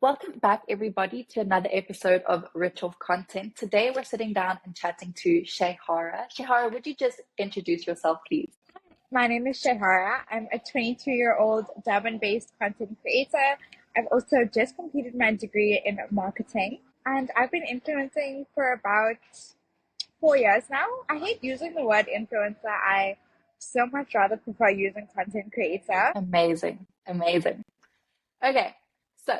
Welcome back, everybody, to another episode of Rich of Content. Today, we're sitting down and chatting to Shayhara. Shayhara, would you just introduce yourself, please? My name is Shayhara. I'm a 22-year-old Durban-based content creator. I've also just completed my degree in marketing, and I've been influencing for about 4 years now. I hate using the word influencer. I so much rather prefer using content creator. Amazing, amazing. Okay, so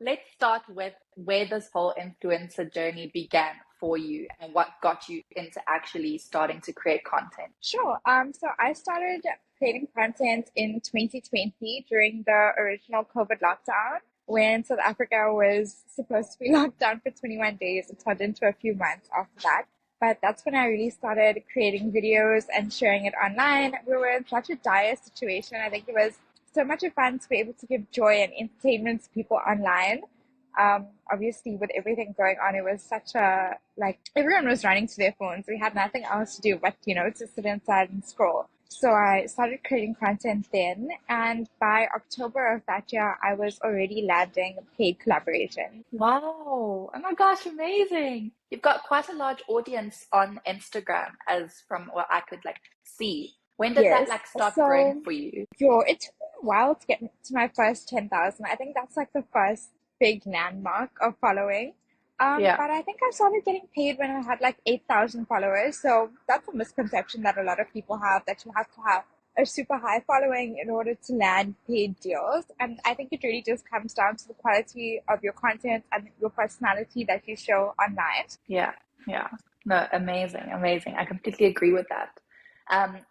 let's start with where this whole influencer journey began for you and what got you into actually starting to create content. Sure. So I started creating content in 2020 during the original COVID lockdown when South Africa was supposed to be locked down for 21 days. It turned into a few months after that. But that's when I really started creating videos and sharing it online. We were in such a dire situation. I think it was so much fun to be able to give joy and entertainment to people online. Obviously, with everything going on, it was such a like everyone was running to their phones. We had nothing else to do but to sit inside and scroll. So I started creating content then, and by October of that year, I was already landing paid collaboration. Wow. Oh my gosh, amazing. You've got quite a large audience on Instagram, as from what I could see. When did that Yes. start growing So for you? it took me a while to get to my first 10,000. I think that's like the first big landmark of following. Yeah. But I think I started getting paid when I had like 8,000 followers. So that's a misconception that a lot of people have, that you have to have a super high following in order to land paid deals. And I think it really just comes down to the quality of your content and your personality that you show online. Yeah, yeah. No, amazing, amazing. I completely agree with that.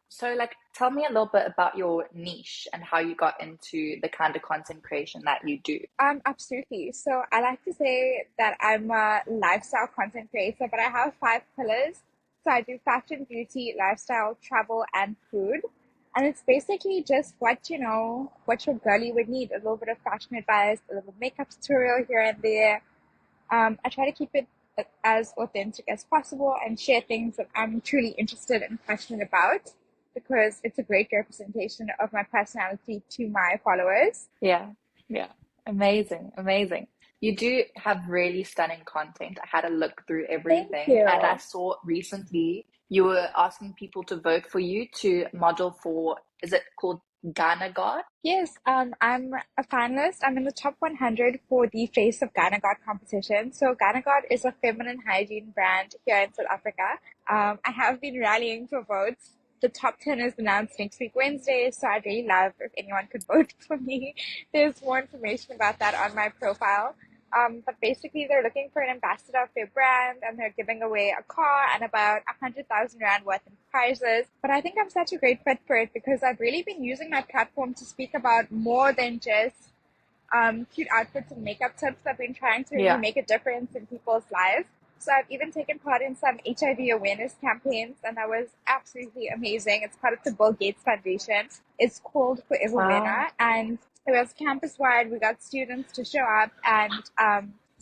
So tell me a little bit about your niche and how you got into the kind of content creation that you do. Absolutely. So I like to say that I'm a lifestyle content creator, but I have five pillars. So I do fashion, beauty, lifestyle, travel, and food. And it's basically just what your girly would need. A little bit of fashion advice, a little makeup tutorial here and there. I try to keep it as authentic as possible and share things that I'm truly interested and passionate about because it's a great representation of my personality to my followers. Yeah, yeah. Amazing, amazing. You do have really stunning content. I had a look through Thank everything, and I you. saw recently you were asking people to vote for you to model for, is it called Ghana God? Yes, I'm a finalist. I'm in the top 100 for the Face of Ghana God competition. So Ghana God is a feminine hygiene brand here in South Africa. I have been rallying for votes. The top 10 is announced next week, Wednesday, so I'd really love if anyone could vote for me. There's more information about that on my profile. But basically, they're looking for an ambassador of their brand, and they're giving away a car and about 100,000 rand worth in prizes. But I think I'm such a great fit for it because I've really been using my platform to speak about more than just cute outfits and makeup tips. I've been trying to really Yeah. make a difference in people's lives. So I've even taken part in some HIV awareness campaigns, and that was absolutely amazing. It's part of the Bill Gates Foundation. It's called Forever Wow. Winner, and it was campus wide. We got students to show up and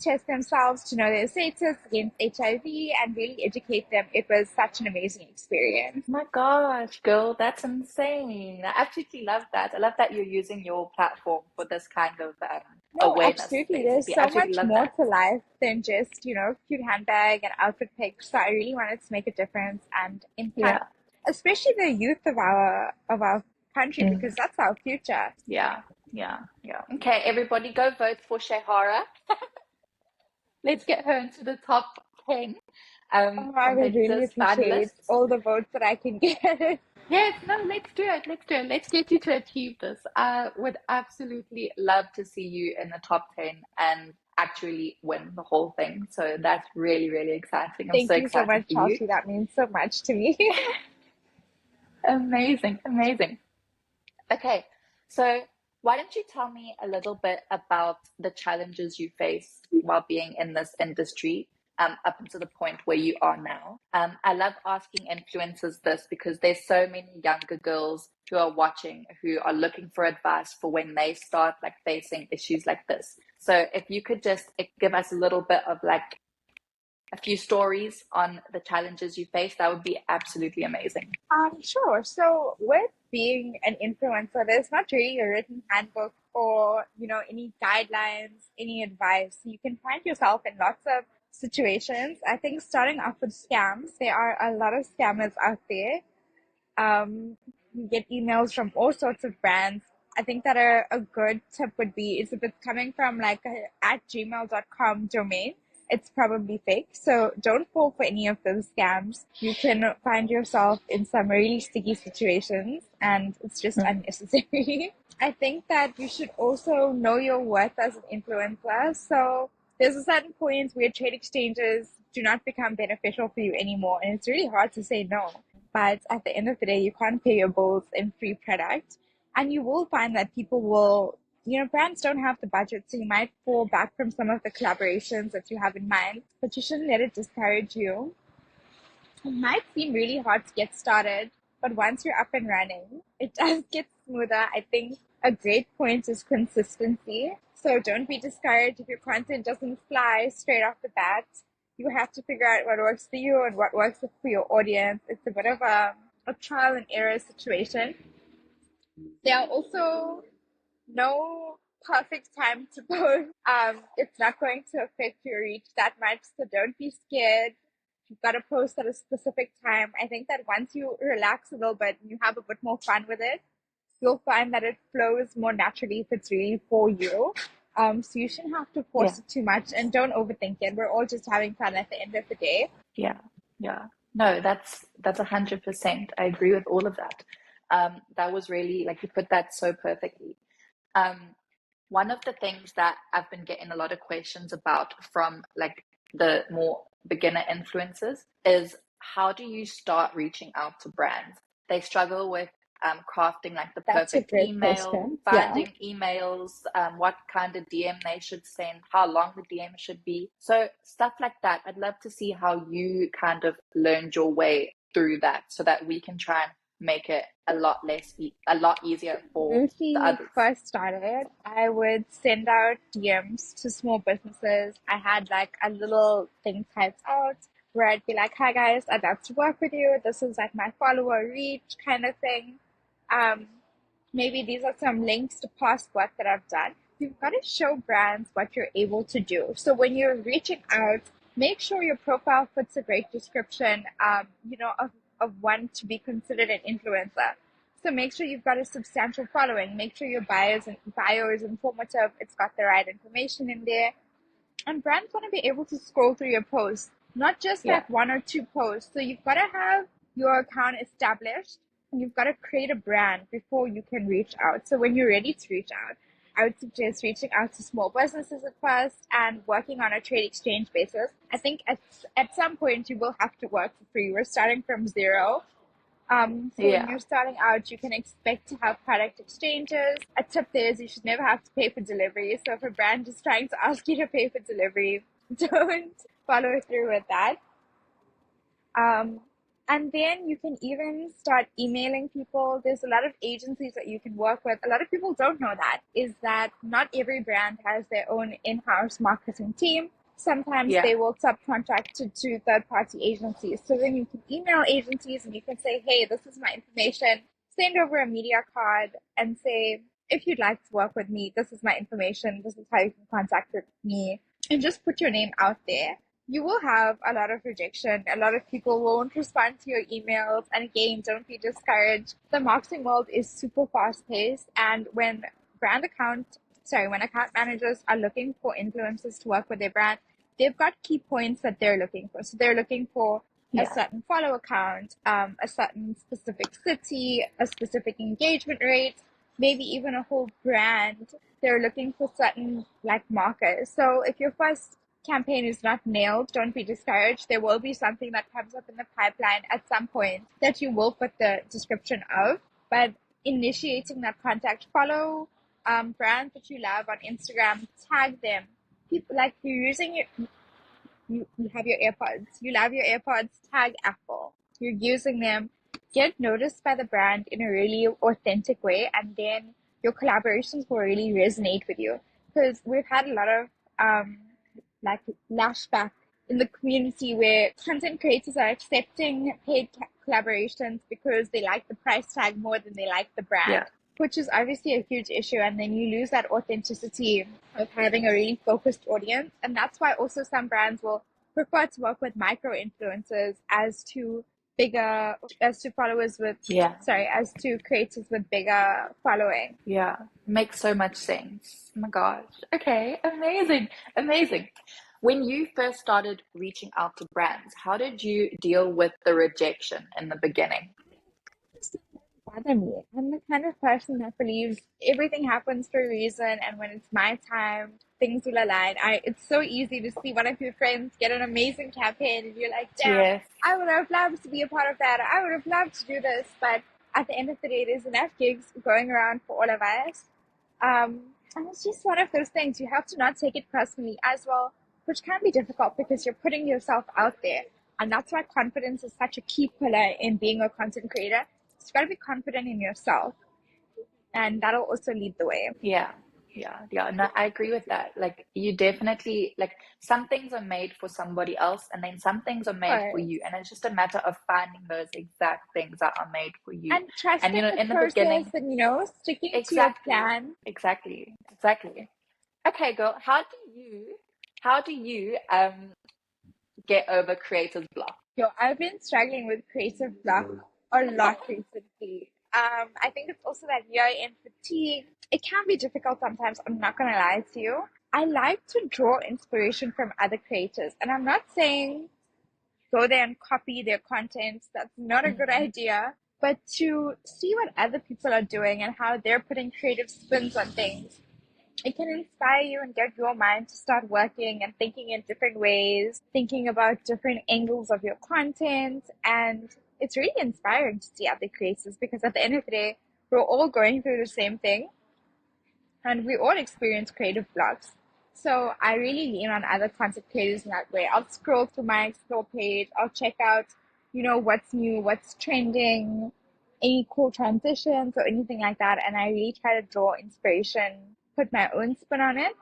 test themselves to know their status against HIV and really educate them. It was such an amazing experience. My gosh, girl, that's insane. I absolutely love that. I love that you're using your platform for this kind of No, awareness, absolutely. There's basically. I so absolutely much love more that. to life than just, cute handbag and outfit pics. So I really wanted to make a difference and impact, Yeah. especially the youth of our country, Mm. because that's our future. Yeah. Yeah. Yeah. Okay, everybody go vote for Shehara. Let's get her into the top 10 Oh, I would really competitors, appreciate finalists. all the votes that I can get. Yes, no, let's do it. Let's do it. Let's get you to achieve this. I would absolutely love to see you in the top 10 and actually win the whole thing. So that's really, really exciting. I'm so Thank you so excited much, for you. Chelsea. That means so much to me. Amazing, amazing. Okay, so why don't you tell me a little bit about the challenges you faced while being in this industry, up until the point where you are now? I love asking influencers this because there's so many younger girls who are watching who are looking for advice for when they start facing issues like this. So if you could just give us a little bit of a few stories on the challenges you face, that would be absolutely amazing. Sure. So with being an influencer, there's not really a written handbook or, any guidelines, any advice. You can find yourself in lots of situations. I think starting off with scams, there are a lot of scammers out there. You get emails from all sorts of brands. I think that a good tip would be is if it's coming from like a at gmail.com domain, it's probably fake. So don't fall for any of those scams. You can find yourself in some really sticky situations and it's just Mm. unnecessary. I think that you should also know your worth as an influencer. So there's a certain point where trade exchanges do not become beneficial for you anymore, and it's really hard to say no. But at the end of the day, you can't pay your bills in free product, and you will find that people will, brands don't have the budget, so you might fall back from some of the collaborations that you have in mind, but you shouldn't let it discourage you. It might seem really hard to get started, but once you're up and running, it does get smoother. I think a great point is consistency. So don't be discouraged if your content doesn't fly straight off the bat. You have to figure out what works for you and what works for your audience. It's a bit of a trial and error situation. There are also no perfect time to post. It's not going to affect your reach that much, so don't be scared. You've got to post at a specific time. I think that once you relax a little bit and you have a bit more fun with it, you'll find that it flows more naturally if it's really for you. So you shouldn't have to Yeah. force it too much and don't overthink it. We're all just having fun at the end of the day. Yeah, yeah. No, that's 100%. I agree with all of that. That was really like you put that so perfectly. Um, One of the things that I've been getting a lot of questions about from like the more beginner influencers is how do you start reaching out to brands? They struggle with crafting like the That's a perfect great email, question. Yeah. finding emails, what kind of DM they should send, how long the DM should be. So stuff like that. I'd love to see how you kind of learned your way through that so that we can try and make it a lot easier for When the she others. first started, I would send out DMs to small businesses. I had like a little thing typed out where I'd be like, "Hi guys, I'd love to work with you. This is like my follower reach kind of thing. Um, Maybe these are some links to past work that I've done." You've got to show brands what you're able to do. So when you're reaching out, make sure your profile fits a great description, of one to be considered an influencer. So make sure you've got a substantial following. Make sure your bio is informative. It's got the right information in there. And brands want to be able to scroll through your posts, not just Yeah, like one or two posts. So you've got to have your account established and you've got to create a brand before you can reach out. So when you're ready to reach out, I would suggest reaching out to small businesses at first and working on a trade exchange basis. I think at some point you will have to work for free. We're starting from zero. So when yeah, you're starting out, you can expect to have product exchanges. A tip there is you should never have to pay for delivery. So if a brand is trying to ask you to pay for delivery, don't follow through with that. Um, and then you can even start emailing people. There's a lot of agencies that you can work with. A lot of people don't know that, is that not every brand has their own in-house marketing team. Sometimes yeah, they will subcontract to third-party agencies. So then you can email agencies and you can say, "Hey, this is my information." Send over a media card and say, "If you'd like to work with me, this is my information. This is how you can contact with me." And just put your name out there. You will have a lot of rejection. A lot of people won't respond to your emails. And again, don't be discouraged. The marketing world is super fast paced. And when account managers are looking for influencers to work with their brand, they've got key points that they're looking for. So they're looking for a yeah, certain follow account, a certain specific city, a specific engagement rate, maybe even a whole brand. They're looking for certain like markers. So if your first campaign is not nailed, don't be discouraged. There will be something that comes up in the pipeline at some point that you will put the description of. But initiating that contact, follow brands that you love on Instagram, tag them. People like you're using you have your AirPods. You love your AirPods, tag Apple. You're using them. Get noticed by the brand in a really authentic way, and then your collaborations will really resonate with you. Because we've had a lot of like lashback in the community where content creators are accepting paid collaborations because they like the price tag more than they like the yeah, brand. which is obviously a huge issue. And then you lose that authenticity of having a really focused audience. And that's why also some brands will prefer to work with micro influencers as to followers with, Yeah. sorry, as to creators with bigger following. Yeah. Makes so much sense. Oh my gosh. Okay. Amazing. Amazing. When you first started reaching out to brands, how did you deal with the rejection in the beginning? Bother me. I'm the kind of person that believes everything happens for a reason, and when it's my time, things will align. It's so easy to see one of your friends get an amazing campaign, and you're like, damn, Yes. I would have loved to be a part of that. I would have loved to do this, but at the end of the day, there's enough gigs going around for all of us. And it's just one of those things. You have to not take it personally as well, which can be difficult because you're putting yourself out there. And that's why confidence is such a key pillar in being a content creator. So you've got to be confident in yourself, and that'll also lead the way. Yeah. Yeah. Yeah. No, I agree with that. Like, you definitely, like, some things are made for somebody else, and then some things are made for Right. you. And it's just a matter of finding those exact things that are made for you. And And, trusting the in the process beginning, and, sticking to your exactly. plan. Exactly. Exactly. Okay, girl, how do you get over creator's block? Yo, I've been struggling with creative block a lot recently. I think it's also that year-end fatigue. It can be difficult sometimes, I'm not gonna lie to you. I like to draw inspiration from other creators, and I'm not saying go there and copy their content. That's not a good Hmm. idea. But to see what other people are doing and how they're putting creative spins on things, it can inspire you and get your mind to start working and thinking in different ways, thinking about different angles of your content. And it's really inspiring to see other creators because at the end of the day, we're all going through the same thing and we all experience creative blocks. So I really lean on other content creators in that way. I'll scroll through my explore page. I'll check out, what's new, what's trending, any cool transitions or anything like that. And I really try to draw inspiration, put my own spin on it.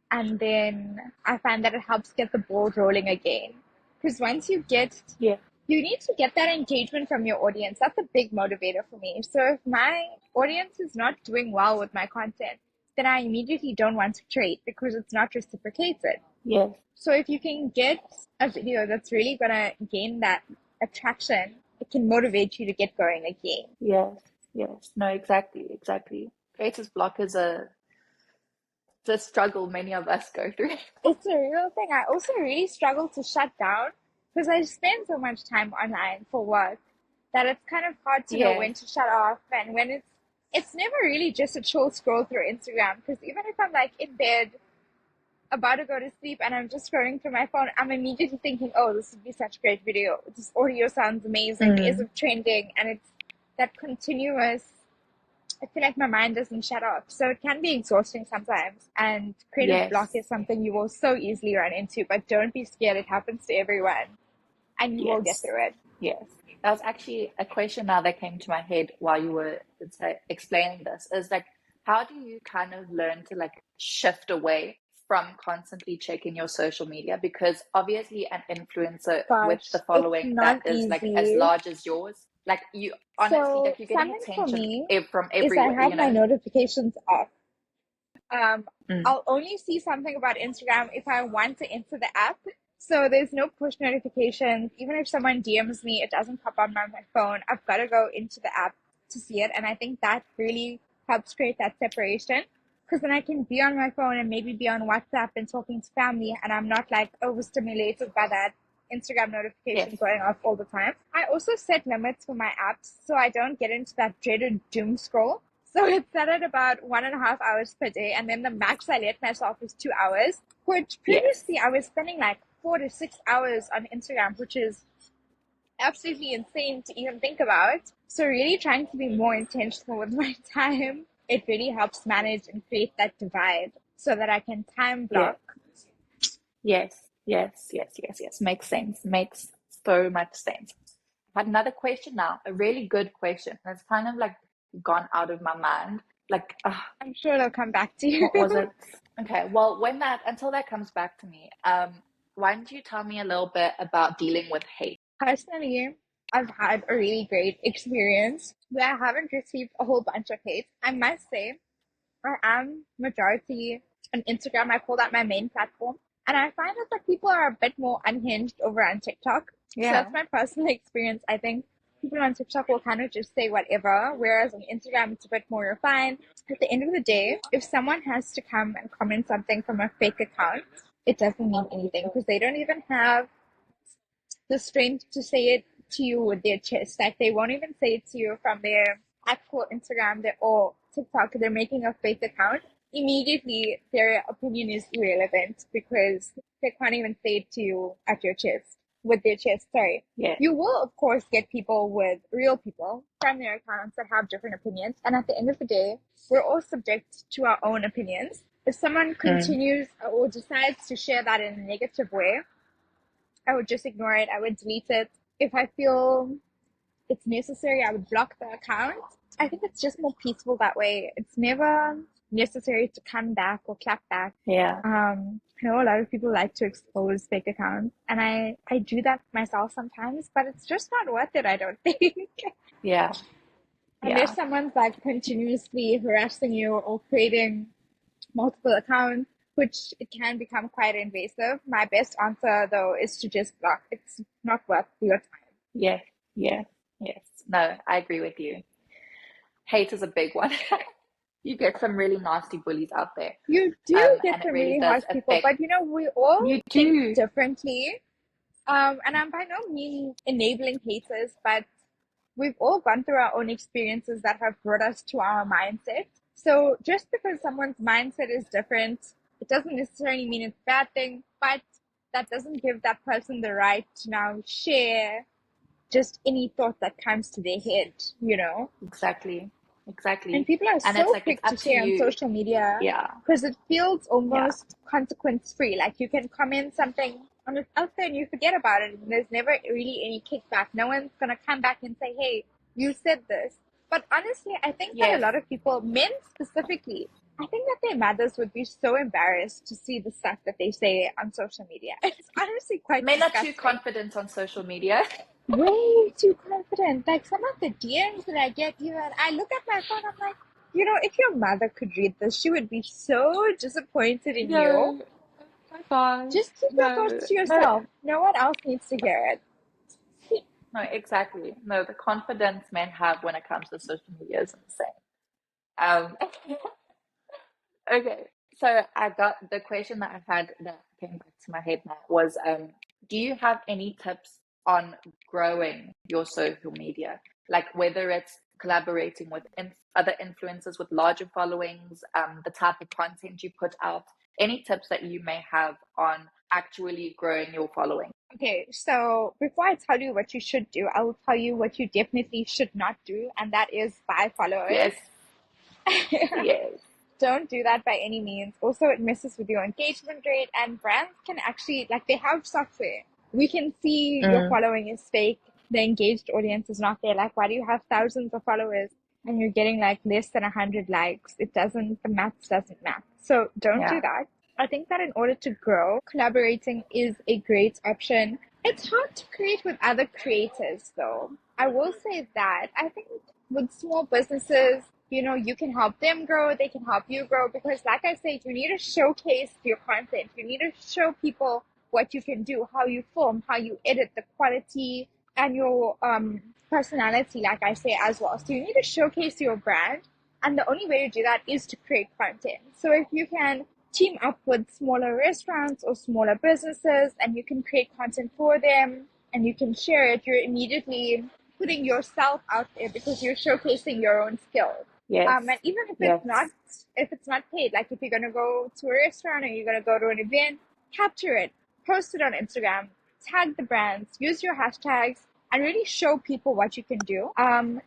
And then I find that it helps get the ball rolling again. Because once Yeah. you need to get that engagement from your audience. That's a big motivator for me. So if my audience is not doing well with my content, then I immediately don't want to trade because it's not reciprocated. Yes. So if you can get a video that's really going to gain that attraction, it can motivate you to get going again. Yes. Yes. No, exactly. Exactly. Creator's block is a struggle many of us go through. It's a real thing. I also really struggle to shut down because I spend so much time online for work that it's kind of hard to know Yes. when to shut off and when it's never really just a chill scroll through Instagram because even if I'm like in bed about to go to sleep and I'm just scrolling through my phone, I'm immediately thinking, oh, this would be such a great video. This audio sounds amazing. Is Mm. it trending? And it's that continuous, I feel like my mind doesn't shut off. So it can be exhausting sometimes. And creative block Yes. is something you will so easily run into, but don't be scared. It happens to everyone and you will get Yes. through it. Yes. That was actually a question now that came to my head while you were explaining this, is like, how do you kind of learn to like shift away from constantly checking your social media? Because obviously an influencer with Gosh, the it's following not that is like as easy. large as yours, like you honestly, So like you're getting something for attention me from is I everywhere, have my notifications off. Um, Mm. I'll only see something about Instagram if I want to enter the app. So there's no push notifications. Even if someone DMs me, it doesn't pop up on my phone. I've got to go into the app to see it. And I think that really helps create that separation because then I can be on my phone and maybe be on WhatsApp and talking to family and I'm not like overstimulated by that Instagram Yes. notification going off all the time. I also set limits for my apps so I don't get into that dreaded doom scroll. So it's set at about 1.5 hours per day, and then the max I let myself is 2 hours, which Yes. previously I was spending like 4 to 6 hours on Instagram, which is absolutely insane to even think about. So really trying to be more intentional with my time, it really helps manage and create that divide so that I can time Yes. block. Yes. Yes. Yes. Yes. Yes. Makes sense. Makes so much sense. I had another question now, a really good question. And it's kind of like gone out of my mind. Like, I'm sure it'll come back to you. what was it? Okay, well, until that comes back to me, why don't you tell me a little bit about dealing with hate? Personally, I've had a really great experience where I haven't received a whole bunch of hate. I must say, I am majority on Instagram. I call that my main platform. And I find that the people are a bit more unhinged over on TikTok. So Yeah, that's my personal experience. I think people on TikTok will kind of just say whatever, whereas on Instagram it's a bit more refined. At the end of the day, if someone has to come and comment something from a fake account, it doesn't mean anything because they don't even have the strength to say it to you with their chest. Like they won't even say it to you from their actual Instagram or TikTok. They're making a fake account. Immediately, their opinion is irrelevant because they can't even say it to you at your chest with their chest. Sorry. yeah, You will, of course, get people with real people from their accounts that have different opinions. And at the end of the day, we're all subject to our own opinions. If someone mm, continues or decides to share that in a negative way, I would just ignore it. I would delete it. If I feel it's necessary, I would block the account. I think it's just more peaceful that way. It's never necessary to come back or clap back. yeah, I know a lot of people like to expose fake accounts, and I do that myself sometimes, but it's just not worth it, I don't think. yeah, Unless yeah, someone's like continuously harassing you or creating multiple accounts, which it can become quite invasive. My best answer though is to just block. It's not worth your time. yeah, yeah, yes. No, I agree with you. Hate is a big one. You get some really nasty bullies out there. You do get And it some really really does harsh people, affect but you know, we all you think do. differently. And I'm by no means enabling haters, but we've all gone through our own experiences that have brought us to our mindset. So just because someone's mindset is different, it doesn't necessarily mean it's a bad thing, but that doesn't give that person the right to now share just any thought that comes to their head, you know? Exactly. And Exactly. people are And it's so like it's quick to up to share on you. social media Yeah. because it feels Yeah. almost consequence free. Like you can comment something on it out there and you forget about it, and there's never really any kickback. No one's gonna come back and say, "Hey, you said this." But honestly, I think that a Yes. lot of people, men specifically, I think that their mothers would be so embarrassed to see the stuff that they say on social media. It's honestly quite Men are too disgusting. confident on social media. Way too confident. Like some of the DMs that I get, even I look at my phone, I'm like, you know, if your mother could read this, she would be so disappointed in you. No. Oh my gosh. Just keep your No. thoughts to No. yourself. No one else needs to hear it. No, exactly. No, the confidence men have when it comes to social media is insane. Um, okay. So I got the question that I had that came back to my head now was do you have any tips on growing your social media? Like whether it's collaborating with other influencers with larger followings, the type of content you put out, any tips that you may have on actually growing your following? Okay, so before I tell you what you should do, I will tell you what you definitely should not do, and that is buy followers. Yes, yes, Don't do that by any means. Also, it messes with your engagement rate, and brands can actually, like, they have software. We can see your mm, following is fake, the engaged audience is not there. Like, why do you have thousands of followers and you're getting like less than 100 likes? It doesn't, the maths doesn't match. So don't do yeah, that. I think that in order to grow, collaborating is a great option. It's hard to create with other creators, though. I will say that. I think with small businesses, you know, you can help them grow, they can help you grow because, like I said, you need to showcase your content. You need to show people what you can do, how you film, how you edit, the quality, and your personality, like I say, as well. So you need to showcase your brand, and the only way to do that is to create content. So if you can team up with smaller restaurants or smaller businesses and you can create content for them and you can share it, you're immediately putting yourself out there because you're showcasing your own skills. yes, And even yes, if it's not paid, like if you're gonna go to a restaurant or you're gonna go to an event, capture it, post it on Instagram, tag the brands, use your hashtags, and really show people what you can do.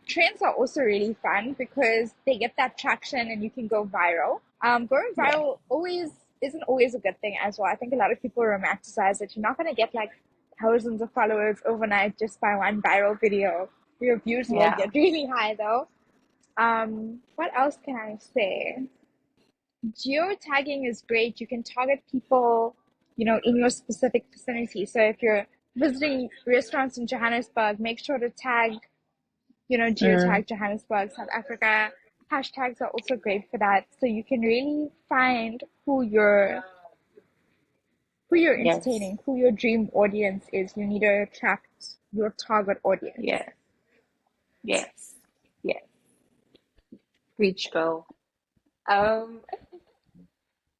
Trends are also really fun because they get that traction and you can go viral. Going yeah, viral always isn't always a good thing as well. I think a lot of people romanticize it. You're not gonna get like thousands of followers overnight just by one viral video. Your views will yeah, get really high though. What else can I say? Geotagging is great. You can target people, you know, in your specific vicinity. So if you're visiting restaurants in Johannesburg, make sure to tag, Mm, geotag Johannesburg, South Africa. Hashtags are also great for that. So you can really find who you're yes, entertaining, who your dream audience is. You need to attract your target audience. yes, yes, yes. Preach, girl. Um,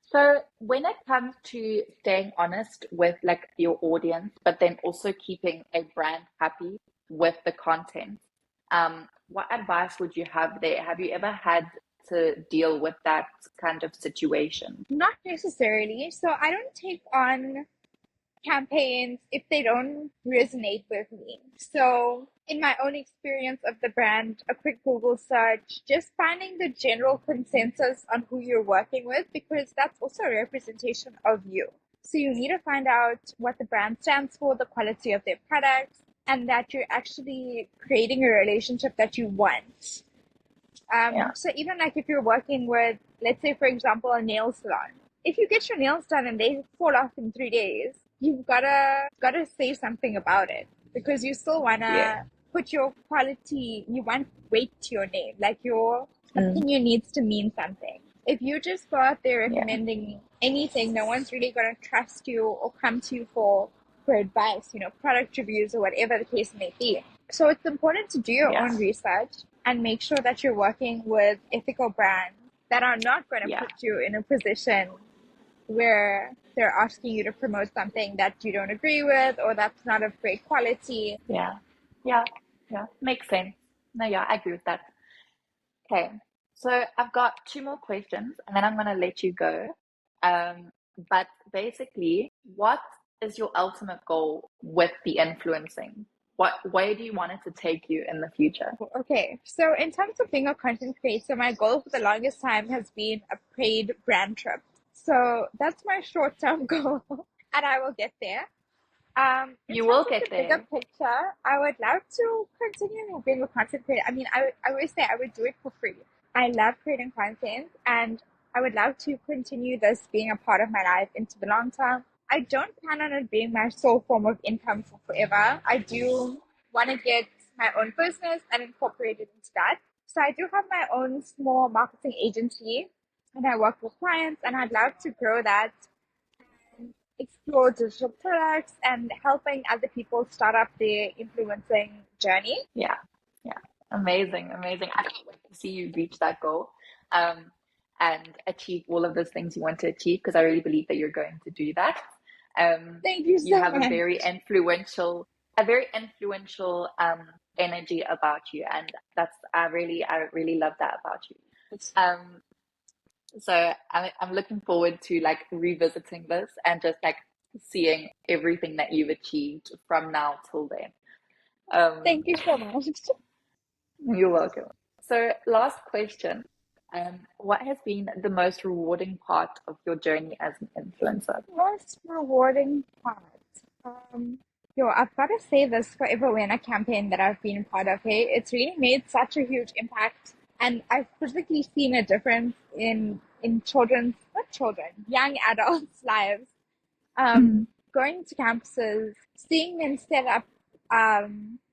so when it comes to staying honest with like your audience, but then also keeping a brand happy with the content, what advice would you have there? Have you ever had to deal with that kind of situation? Not necessarily. So I don't take on campaigns if they don't resonate with me. So, in my own experience of the brand, a quick Google search, just finding the general consensus on who you're working with, because that's also a representation of you. So, you need to find out what the brand stands for, the quality of their products, and that you're actually creating a relationship that you want. Yeah, So even like if you're working with, let's say for example, a nail salon, if you get your nails done and they fall off in 3 days, you've gotta say something about it because you still yeah, wanna put your quality, you want weight to your name, like your mm, opinion needs to mean something. If you just go out there yeah, recommending anything, no one's really gonna trust you or come to you for advice, product reviews or whatever the case may be. So it's important to do your yeah, own research and make sure that you're working with ethical brands that are not going to yeah, put you in a position where they're asking you to promote something that you don't agree with or that's not of great quality. yeah, yeah, yeah. Makes sense. No, yeah, I agree with that. Okay, so I've got two more questions and then I'm going to let you go. Um, but basically, what is your ultimate goal with the influencing? What way do you want it to take you in the future? Okay, so in terms of being a content creator, my goal for the longest time has been a paid brand trip. So that's my short term goal, and I will get there. In You terms will of get the bigger there. picture, I would love to continue being a content creator. I mean, I always say I would do it for free. I love creating content and I would love to continue this being a part of my life into the long term. I don't plan on it being my sole form of income for forever. I do want to get my own business and incorporate it into that. So I do have my own small marketing agency and I work with clients and I'd love to grow that, explore digital products and helping other people start up their influencing journey. Yeah, yeah. Amazing, amazing. I can't wait to see you reach that goal um, and achieve all of those things you want to achieve because I really believe that you're going to do that. Um, Thank you you so have much. a very influential energy about you, and I really love that about you. Um, so I'm looking forward to like revisiting this and just like seeing everything that you've achieved from now till then. Um, Thank you so much. you're welcome. So, last question. What has been the most rewarding part of your journey as an influencer? Most rewarding part. Um, I've got to say this Forever Winner campaign that I've been part of. Hey, it's really made such a huge impact, and I've physically seen a difference in children's, not children, young adults' lives. Mm, Going to campuses, seeing them set up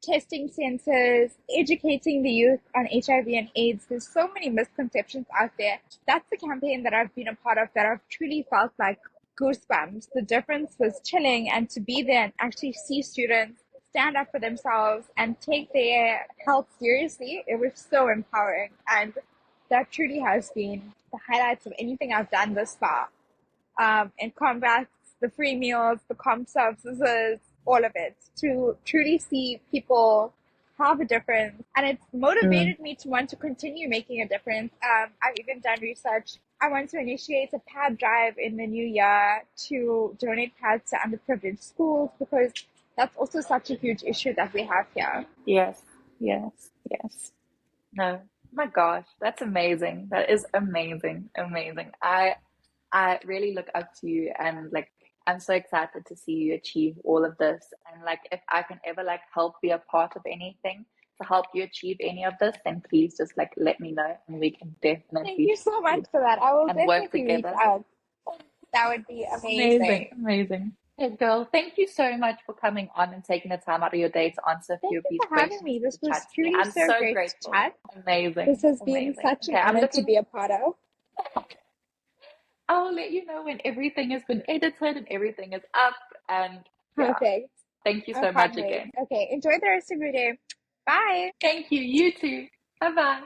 testing centers, educating the youth on HIV and AIDS. There's so many misconceptions out there. That's the campaign that I've been a part of that I've truly felt like goosebumps. The difference was chilling, and to be there and actually see students stand up for themselves and take their health seriously, it was so empowering. And that truly has been the highlights of anything I've done this far, and combats the free meals, the comp services, all of it, to truly see people have a difference. And it's mm. motivated me to want to continue making a difference. I've even done research. I want to initiate a pad drive in the new year to donate pads to underprivileged schools because that's also such a huge issue that we have here. Yes, yes, yes. No, oh my gosh, that's amazing. That is amazing, amazing. I really look up to you and like I'm so excited to see you achieve all of this. And like if I can ever like help be a part of anything to help you achieve any of this, then please just like let me know and we can Thank definitely you so much proceed for that. I will and work definitely reach together. out. That would be Amazing, amazing. amazing. Hey, girl, thank you so much for coming on and taking the time out of your day to answer a few Thank of you these for having questions me. and to This was chat to me. truly I'm so so great to grateful. chat. This Amazing, has been amazing. such an Okay, honor to be a part of. I'll let you know when everything has been edited and everything is up. And yeah, Perfect. thank you I so much can't wait. again. Okay, enjoy the rest of your day. Bye. Thank you. You too. Bye bye.